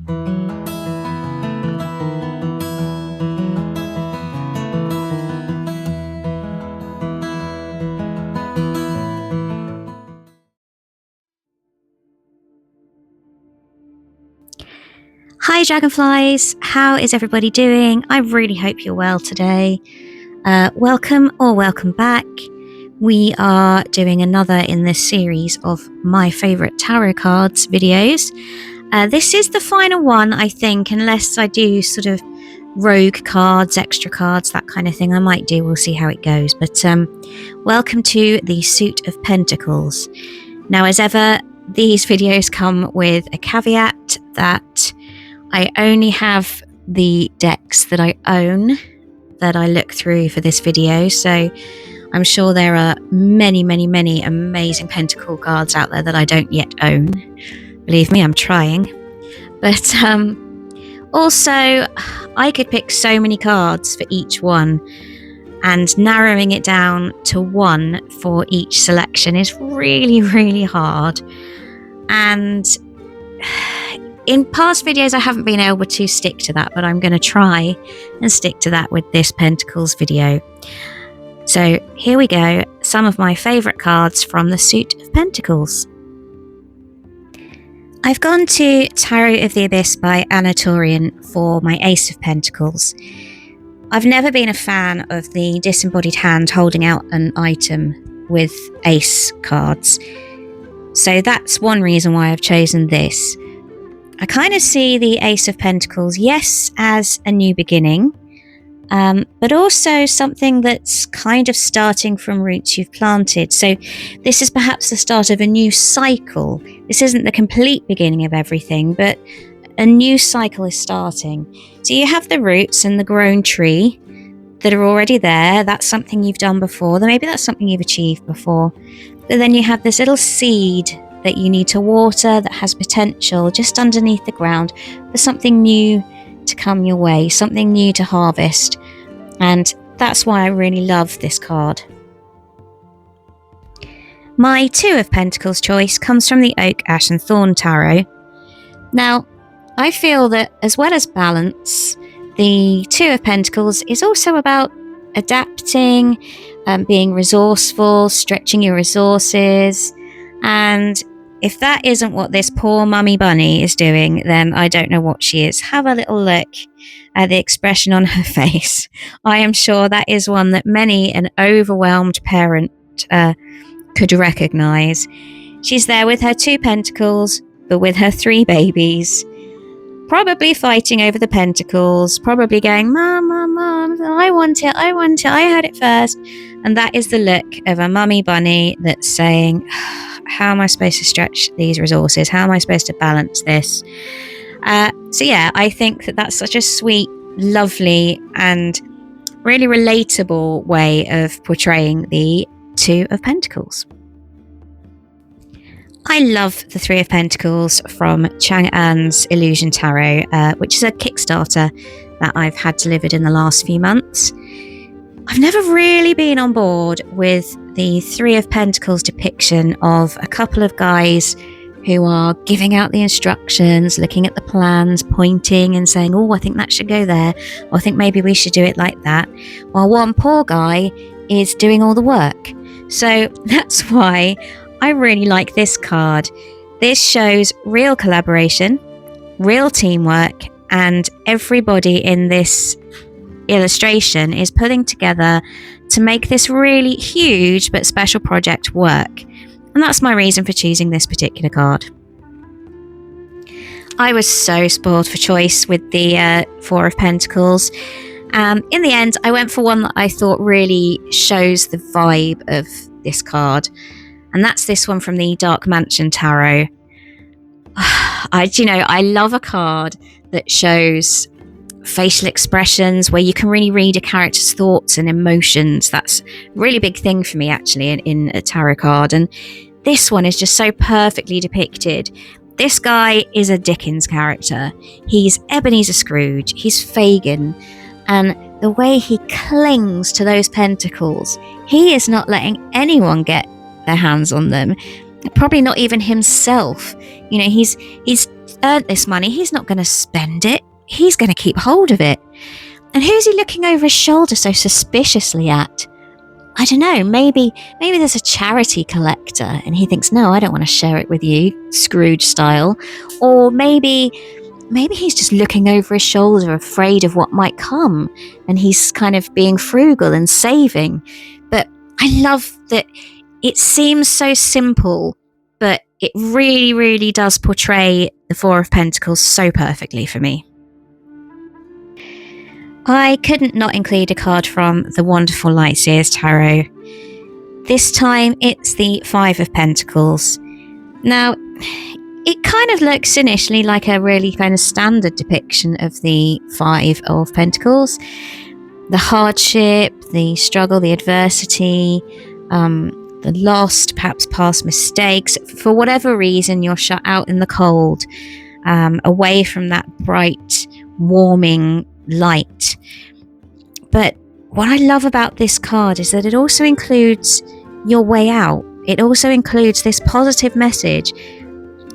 Hi Dragonflies, how is everybody doing? I really hope you're well today. Welcome or welcome back. We are doing another in this series of my favourite tarot cards videos. This is the final one, I think, unless I do sort of rogue cards, extra cards, that kind of thing. I might do, we'll see how it goes. But welcome to the Suit of Pentacles. Now, as ever, these videos come with a caveat that I only have the decks that I own that I look through for this video, so I'm sure there are many amazing Pentacle cards out there that I don't yet own. Believe me, I'm trying. But also, I could pick so many cards for each one, and narrowing it down to one for each selection is really hard. And in past videos, I haven't been able to stick to that, but I'm going to try and stick to that with this Pentacles video. So here we go, some of my favourite cards from the Suit of Pentacles. I've gone to Tarot of the Abyss by Anatorian for my Ace of Pentacles. I've never been a fan of the disembodied hand holding out an item with Ace cards, so that's one reason why I've chosen this. I kind of see the Ace of Pentacles, yes, as a new beginning, but also something that's kind of starting from roots you've planted. So this is perhaps the start of a new cycle. This isn't the complete beginning of everything, but a new cycle is starting. So you have the roots and the grown tree that are already there. That's something you've done before. Maybe that's something you've achieved before. But then you have this little seed that you need to water, that has potential just underneath the ground for something new to come your way, something new to harvest. And that's why I really love this card. My Two of Pentacles choice comes from the Oak, Ash and Thorn Tarot. Now, I feel that as well as balance, the Two of Pentacles is also about adapting, being resourceful, stretching your resources. And if that isn't what this poor mummy bunny is doing, then I don't know what she is. Have a little look at the expression on her face. I am sure that is one that many an overwhelmed parent could recognise. She's there with her 2 pentacles, but with her 3 babies. Probably fighting over the pentacles, probably going, Mom, I want it, I had it first. And that is the look of a mummy bunny that's saying, how am I supposed to stretch these resources? How am I supposed to balance this? So yeah, I think that that's such a sweet, lovely, and really relatable way of portraying the Two of Pentacles. I love the Three of Pentacles from Chang'an's Illusion Tarot, which is a Kickstarter that I've had delivered in the last few months. I've never really been on board with the Three of Pentacles depiction of a couple of guys who are giving out the instructions, looking at the plans, pointing and saying, oh, I think that should go there, or I think maybe we should do it like that, while one poor guy is doing all the work. So that's why I really like this card. This shows real collaboration, real teamwork, and everybody in this illustration is putting together to make this really huge but special project work. And that's my reason for choosing this particular card. I was so spoiled for choice with the Four of Pentacles. In the end, I went for one that I thought really shows the vibe of this card. And that's this one from the Dark Mansion Tarot. I love a card that shows facial expressions where you can really read a character's thoughts and emotions. That's a really big thing for me, actually, in a tarot card. And this one is just so perfectly depicted. This guy is a Dickens character. He's Ebenezer Scrooge. He's Fagin. And the way he clings to those pentacles, he is not letting anyone get their hands on them. Probably not even himself. He's earned this money, he's not going to spend it. He's going to keep hold of it. And who's he looking over his shoulder so suspiciously at? I don't know, maybe there's a charity collector and he thinks, no, I don't want to share it with you, Scrooge style. Or maybe he's just looking over his shoulder, afraid of what might come, and he's kind of being frugal and saving. But I love that it seems so simple, but it really, really does portray the Four of Pentacles so perfectly for me. I couldn't not include a card from the wonderful Lightseers Tarot. This time it's the Five of Pentacles. Now, it kind of looks initially like a really kind of standard depiction of the Five of Pentacles. The hardship, the struggle, the adversity, the lost, perhaps past mistakes. For whatever reason, you're shut out in the cold, away from that bright, warming light. But what I love about this card is that it also includes your way out. It also includes this positive message.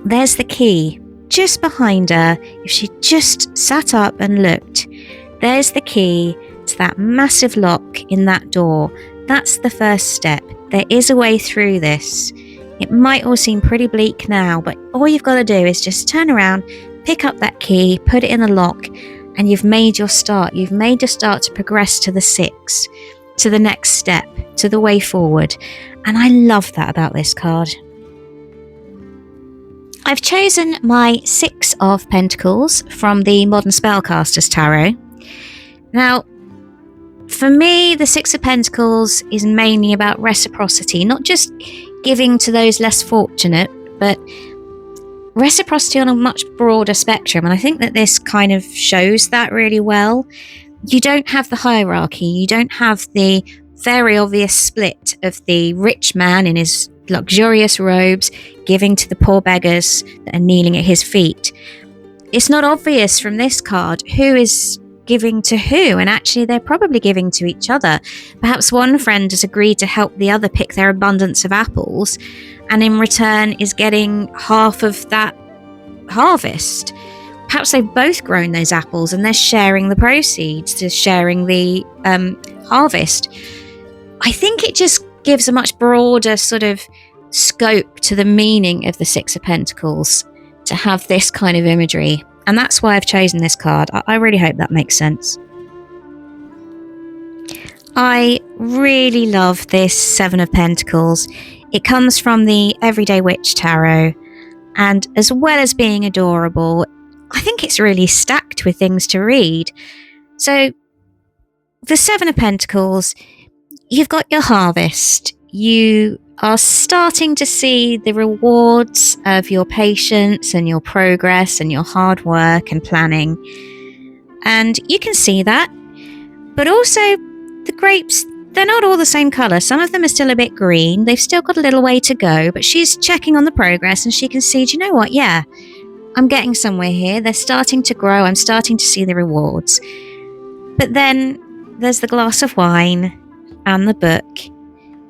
There's the key just behind her. If she just sat up and looked, there's the key to that massive lock in that door. That's the first step. There is a way through this. It might all seem pretty bleak now, but all you've got to do is just turn around, pick up that key, put it in the lock, and you've made your start. You've made your start to progress to the six, to the next step, to the way forward. And I love that about this card. I've chosen my Six of Pentacles from the Modern Spellcasters Tarot. Now, for me, the Six of Pentacles is mainly about reciprocity, not just giving to those less fortunate, but reciprocity on a much broader spectrum. And I think that this kind of shows that really well. You don't have the hierarchy. You don't have the very obvious split of the rich man in his luxurious robes giving to the poor beggars that are kneeling at his feet. It's not obvious from this card who is giving to who, and actually they're probably giving to each other. Perhaps one friend has agreed to help the other pick their abundance of apples, and in return is getting half of that harvest. Perhaps they've both grown those apples and they're sharing the proceeds, to sharing the harvest. I think it just gives a much broader sort of scope to the meaning of the Six of Pentacles to have this kind of imagery. And that's why I've chosen this card. I really hope that makes sense. I really love this Seven of Pentacles. It comes from the Everyday Witch Tarot. And as well as being adorable, I think it's really stacked with things to read. So, the Seven of Pentacles, you've got your harvest. You are starting to see the rewards of your patience and your progress and your hard work and planning. And you can see that. But also, the grapes, they're not all the same colour. Some of them are still a bit green. They've still got a little way to go. But she's checking on the progress and she can see, do you know what? Yeah, I'm getting somewhere here. They're starting to grow. I'm starting to see the rewards. But then there's the glass of wine and the book.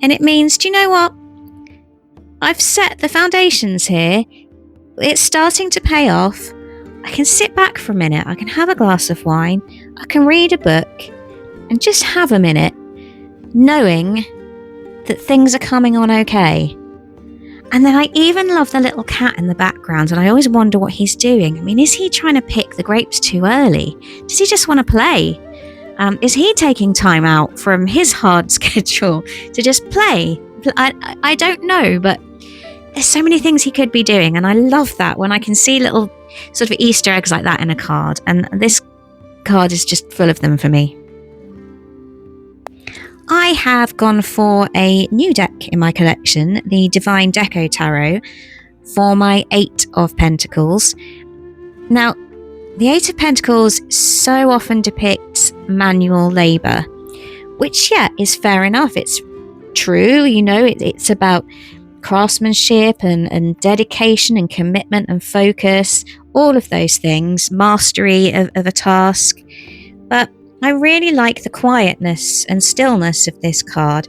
And it means, do you know what? I've set the foundations here. It's starting to pay off. I can sit back for a minute. I can have a glass of wine. I can read a book and just have a minute, knowing that things are coming on okay. And then I even love the little cat in the background, and I always wonder what he's doing. I mean, is he trying to pick the grapes too early? Does he just want to play? Is he taking time out from his hard schedule to just play? I don't know, but there's so many things he could be doing, and I love that when I can see little sort of Easter eggs like that in a card, and this card is just full of them for me. I have gone for a new deck in my collection, the Divine Deco Tarot, for my Eight of Pentacles. Now, the Eight of Pentacles so often depicts manual labour, which, yeah, is fair enough. It's true, you know, it's about craftsmanship and dedication and commitment and focus, all of those things, mastery of a task. But I really like the quietness and stillness of this card.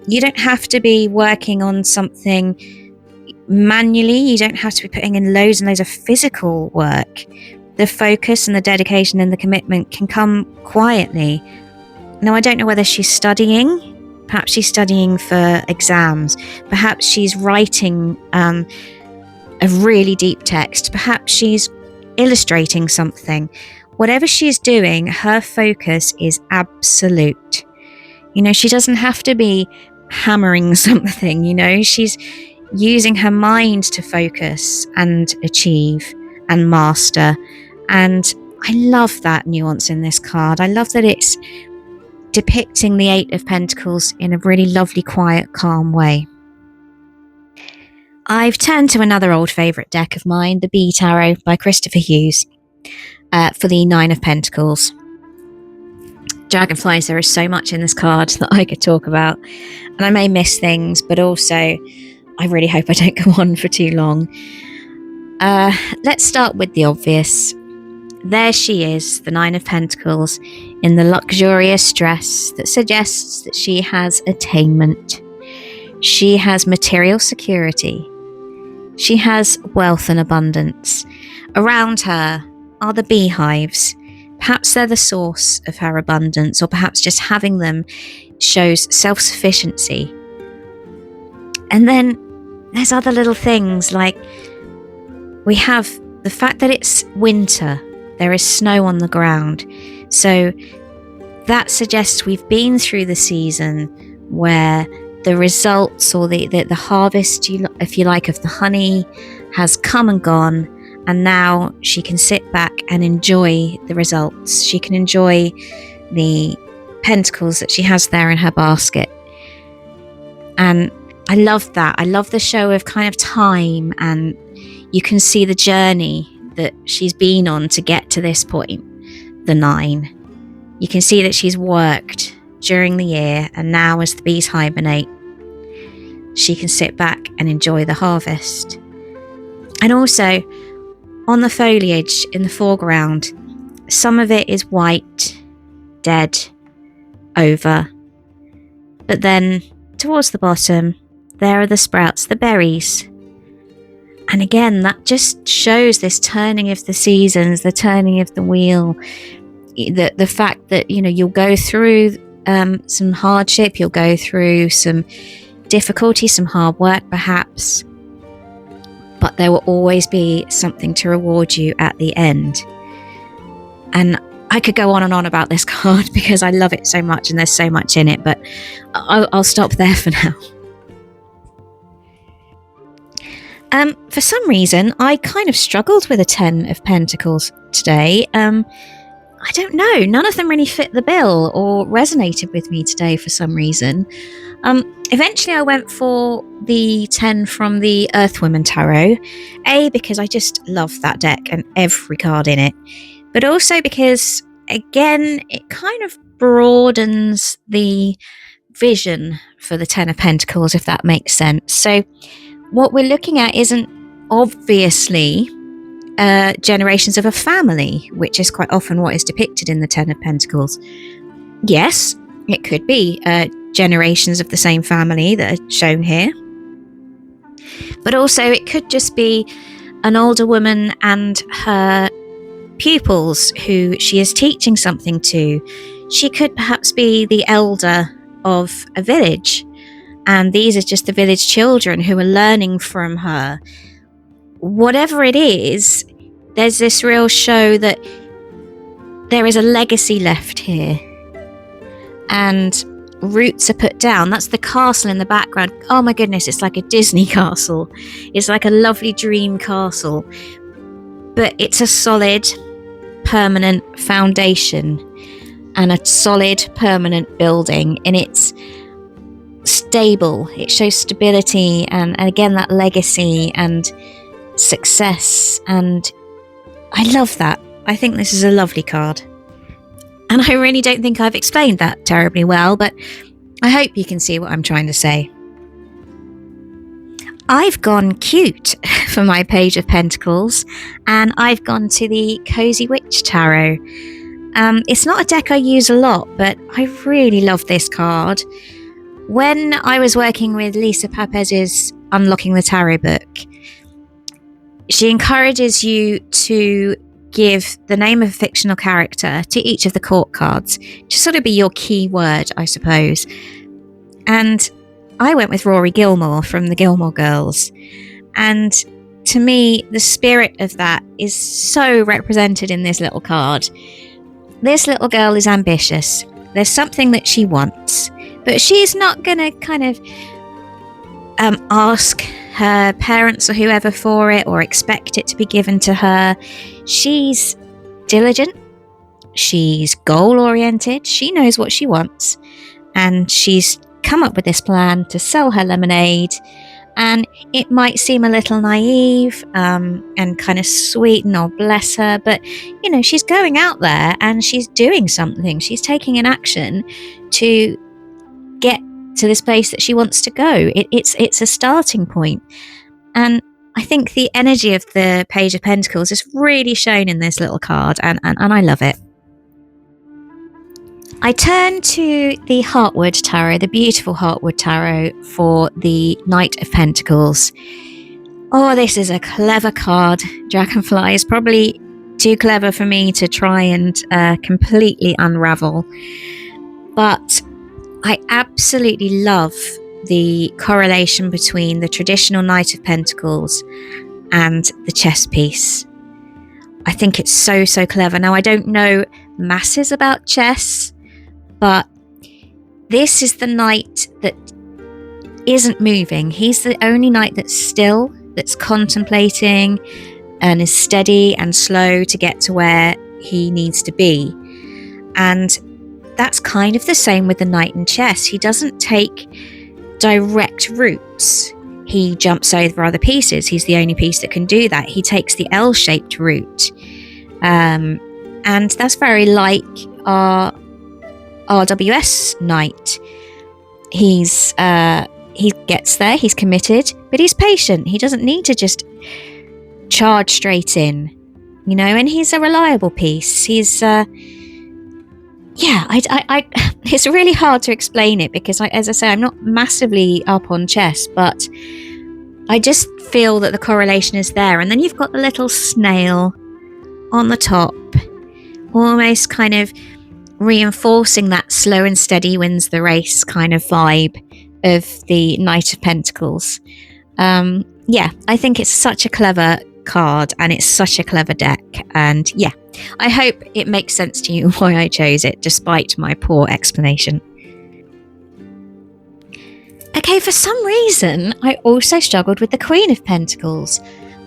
You don't have to be working on something manually. You don't have to be putting in loads and loads of physical work. The focus and the dedication and the commitment can come quietly. Now, I don't know whether she's studying. Perhaps she's studying for exams. Perhaps she's writing a really deep text. Perhaps she's illustrating something. Whatever she's doing, her focus is absolute. She doesn't have to be hammering something, she's using her mind to focus and achieve and master. And I love that nuance in this card. I love that it's depicting the Eight of Pentacles in a really lovely, quiet, calm way. I've turned to another old favourite deck of mine, the Bee Tarot by Christopher Hughes, for the Nine of Pentacles. Dragonflies, there is so much in this card that I could talk about, and I may miss things, but also I really hope I don't go on for too long. Let's start with the obvious. There she is, the Nine of Pentacles, in the luxurious dress that suggests that she has attainment. She has material security. She has wealth and abundance. Around her are the beehives. Perhaps they're the source of her abundance, or perhaps just having them shows self-sufficiency. And then there's other little things, like we have the fact that it's winter. There is snow on the ground. So that suggests we've been through the season where the results, or the harvest, if you like, of the honey has come and gone. And now she can sit back and enjoy the results. She can enjoy the pentacles that she has there in her basket. And I love that. I love the show of kind of time, and you can see the journey that she's been on to get to this point, the 9. You can see that she's worked during the year, and now as the bees hibernate, she can sit back and enjoy the harvest. And also, on the foliage in the foreground, some of it is white, dead, over. But then, towards the bottom, there are the sprouts, the berries. And again, that just shows this turning of the seasons, the turning of the wheel, the fact that, you'll go through some hardship, you'll go through some difficulty, some hard work perhaps, but there will always be something to reward you at the end. And I could go on and on about this card because I love it so much and there's so much in it, but I'll stop there for now. For some reason, I kind of struggled with a 10 of Pentacles today. I don't know. None of them really fit the bill or resonated with me today for some reason. Eventually, I went for the 10 from the Earthwoman Tarot. A, because I just love that deck and every card in it. But also because, again, it kind of broadens the vision for the 10 of Pentacles, if that makes sense. So what we're looking at isn't obviously generations of a family, which is quite often what is depicted in the 10 of Pentacles. Yes, it could be generations of the same family that are shown here. But also it could just be an older woman and her pupils who she is teaching something to. She could perhaps be the elder of a village, and these are just the village children who are learning from her. Whatever it is, there's this real show that there is a legacy left here, and roots are put down. That's the castle in the background. Oh my goodness, it's like a Disney castle. It's like a lovely dream castle, but it's a solid, permanent foundation and a solid, permanent building, and it's stable. It shows stability and again that legacy and success, and I love that. I think this is a lovely card, and I really don't think I've explained that terribly well, but I hope you can see what I'm trying to say. I've gone cute for my Page of Pentacles, and I've gone to the Cozy Witch Tarot. It's not a deck I use a lot, but I really love this card. When I was working with Lisa Papez's unlocking the tarot book, she encourages you to give the name of a fictional character to each of the court cards to sort of be your key word, I suppose. And I went with Rory Gilmore from the Gilmore Girls. And to me, the spirit of that is so represented in this little card. This little girl is ambitious. There's something that she wants, but she's not going to kind of ask her parents or whoever for it or expect it to be given to her. She's diligent. She's goal-oriented. She knows what she wants. And she's come up with this plan to sell her lemonade. And it might seem a little naive and kind of sweet and oh, bless her. But, you know, she's going out there and she's doing something. She's taking an action to get to this place that she wants to go. It's a starting point. And I think the energy of the Page of Pentacles is really shown in this little card. And I love it. I turn to the Heartwood Tarot, the beautiful Heartwood Tarot, for the Knight of Pentacles. Oh, this is a clever card. Dragonfly is probably too clever for me to try and completely unravel. But I absolutely love the correlation between the traditional Knight of Pentacles and the chess piece. I think it's so, so clever. Now, I don't know masses about chess, but this is the knight that isn't moving. He's the only knight that's still, that's contemplating and is steady and slow to get to where he needs to be. And that's kind of the same with the knight in chess. He doesn't take direct routes. He jumps over other pieces. He's the only piece that can do that. He takes the L-shaped route. And that's very like our RWS knight. He gets there, he's committed, but he's patient. He doesn't need to just charge straight in, you know, and he's a reliable piece. He's it's really hard to explain it because as I say, I'm not massively up on chess, but I just feel that the correlation is there. And then you've got the little snail on the top, almost kind of reinforcing that slow and steady wins the race kind of vibe of the Knight of Pentacles. I think it's such a clever card and it's such a clever deck. And yeah, I hope it makes sense to you why I chose it, despite my poor explanation. Okay, for some reason, I also struggled with the Queen of Pentacles,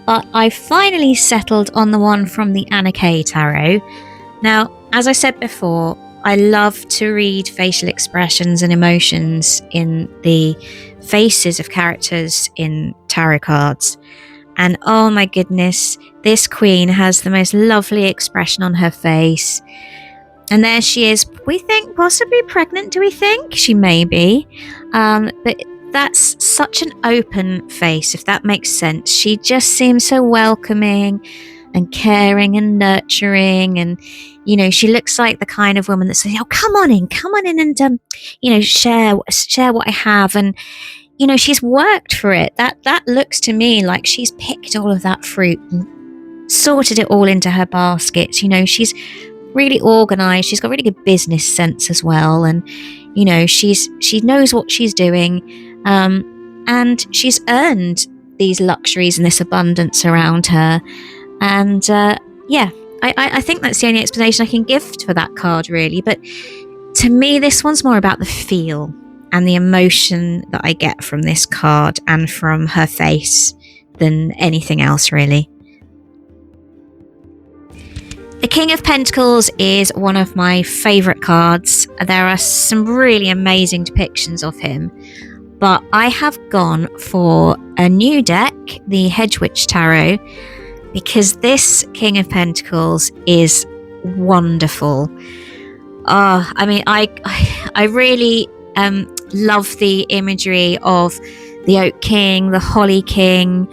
but I finally settled on the one from the Anna Kay Tarot. Now, as I said before, I love to read facial expressions and emotions in the faces of characters in tarot cards. And oh my goodness, this queen has the most lovely expression on her face. And there she is, we think possibly pregnant, do we think? She may be. But that's such an open face, if that makes sense. She just seems so welcoming and caring and nurturing, and you know, she looks like the kind of woman that says, "Oh, come on in and share what I have." And you know, she's worked for it. That looks to me like she's picked all of that fruit and sorted it all into her basket. You know, she's really organized. She's got really good business sense as well, and you know, she knows what she's doing, and she's earned these luxuries and this abundance around her. And I think that's the only explanation I can give for that card, really. But to me, this one's more about the feel and the emotion that I get from this card and from her face than anything else, really. The King of Pentacles is one of my favourite cards. There are some really amazing depictions of him. But I have gone for a new deck, the Hedgewitch Tarot, because this King of Pentacles is wonderful. I mean, I really love the imagery of the Oak King, the Holly King,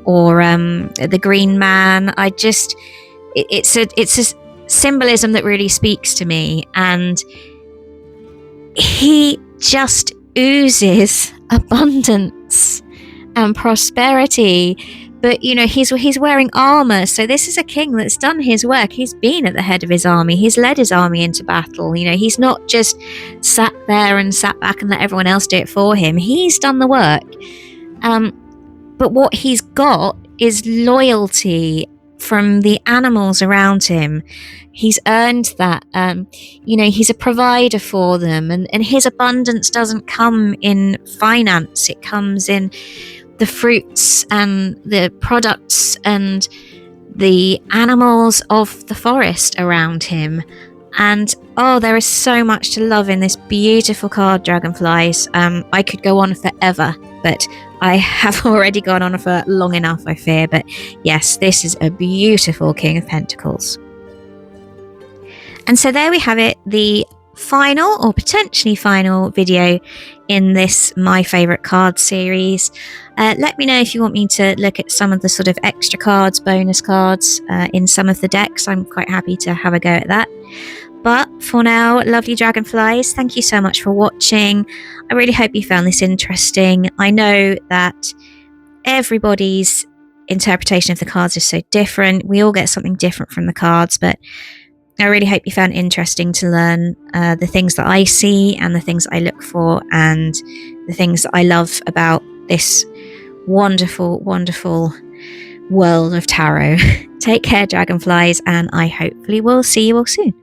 or the Green Man. It's a symbolism that really speaks to me, and he just oozes abundance and prosperity. But, you know, he's wearing armor. So this is a king that's done his work. He's been at the head of his army. He's led his army into battle. You know, he's not just sat there and sat back and let everyone else do it for him. He's done the work. But what he's got is loyalty from the animals around him. He's earned that. You know, he's a provider for them. And his abundance doesn't come in finance. It comes in the fruits and the products and the animals of the forest around him. And oh, there is so much to love in this beautiful card, Dragonflies. I could go on forever, but I have already gone on for long enough, I fear. But yes, this is a beautiful King of Pentacles. And so there we have it, the final or potentially final video in this My Favourite Cards series. Let me know if you want me to look at some of the sort of extra cards, bonus cards in some of the decks. I'm quite happy to have a go at that. But for now, lovely Dragonflies, thank you so much for watching. I really hope you found this interesting. I know that everybody's interpretation of the cards is so different. We all get something different from the cards, but I really hope you found it interesting to learn the things that I see and the things I look for and the things that I love about this wonderful, wonderful world of tarot. Take care, Dragonflies, and I hopefully will see you all soon.